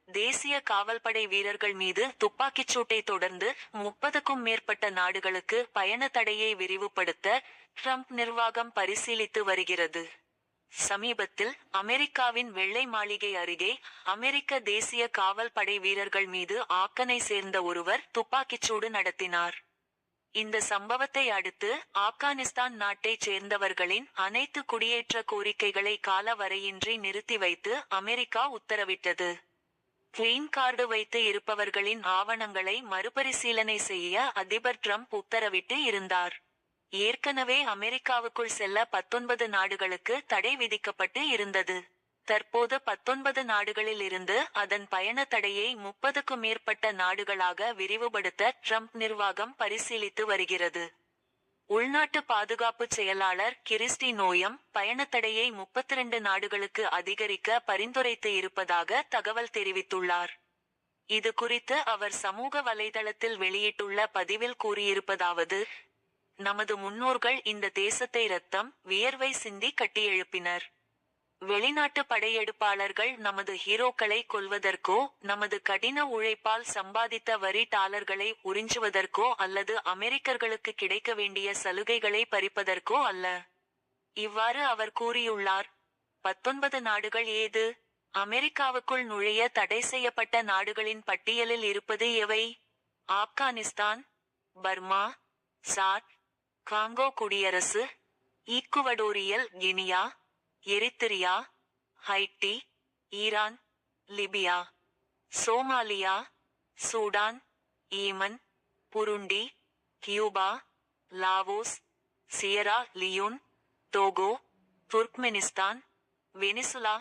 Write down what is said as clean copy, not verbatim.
தேசிய காவல்படை வீரர்கள் மீது துப்பாக்கிச் சூட்டை தொடர்ந்து 30க்கும் மேற்பட்ட நாடுகளுக்கு பயண தடையை விரிவுபடுத்த ட்ரம்ப் நிர்வாகம் பரிசீலித்து வருகிறது. சமீபத்தில் அமெரிக்காவின் வெள்ளை மாளிகை அருகே அமெரிக்க தேசிய காவல் படை வீரர்கள் மீது ஆப்கனை சேர்ந்த ஒருவர் துப்பாக்கிச்சூடு நடத்தினார். இந்த சம்பவத்தை அடுத்து ஆப்கானிஸ்தான் நாட்டைச் சேர்ந்தவர்களின் அனைத்து குடியேற்ற கோரிக்கைகளை கால வரையின்றி நிறுத்தி வைத்து அமெரிக்கா உத்தரவிட்டது. கிரீன் கார்டு வைத்து இருப்பவர்களின் ஆவணங்களை மறுபரிசீலனை செய்ய அதிபர் ட்ரம்ப் உத்தரவிட்டு இருந்தார். ஏற்கனவே அமெரிக்காவுக்குள் செல்ல 19 நாடுகளுக்கு தடை விதிக்கப்பட்டு இருந்தது. தற்போது 19 நாடுகளில் இருந்து அதன் பயண தடையை 30க்கும் மேற்பட்ட நாடுகளாக விரிவுபடுத்த ட்ரம்ப் நிர்வாகம் பரிசீலித்து வருகிறது. உள்நாட்டு பாதுகாப்பு செயலாளர் கிறிஸ்டி நோயம் பயணத்தடையை 32 நாடுகளுக்கு அதிகரிக்க பரிந்துரைத்து இருப்பதாக தகவல் தெரிவித்துள்ளார். இது குறித்து அவர் சமூக வலைதளத்தில் வெளியிட்டுள்ள பதிவில் கூறியிருப்பதாவது: நமது முன்னோர்கள் இந்த தேசத்தை இரத்தம், வியர்வை சிந்தி கட்டியெழுப்பினர். வெளிநாட்டு படையெடுப்பாளர்கள் நமது ஹீரோக்களை கொல்வதற்கோ, நமது கடின உழைப்பால் சம்பாதித்த வரி டாலர்களை உறிஞ்சுவதற்கோ அல்லது அமெரிக்கர்களுக்கு கிடைக்க வேண்டிய சலுகைகளை பறிப்பதற்கோ அல்ல. இவ்வாறு அவர் கூறியுள்ளார். 19 நாடுகள் ஏது? அமெரிக்காவுக்குள் நுழைய தடை செய்யப்பட்ட நாடுகளின் பட்டியலில் இருப்பது எவை? ஆப்கானிஸ்தான், பர்மா, சாட், காங்கோ குடியரசு, Equatorial Guinea, Eritrea, Haiti, Iran, Libya, Somalia, Sudan, Yemen, Burundi, Cuba, Laos, Sierra Leone, Togo, Turkmenistan, Venezuela,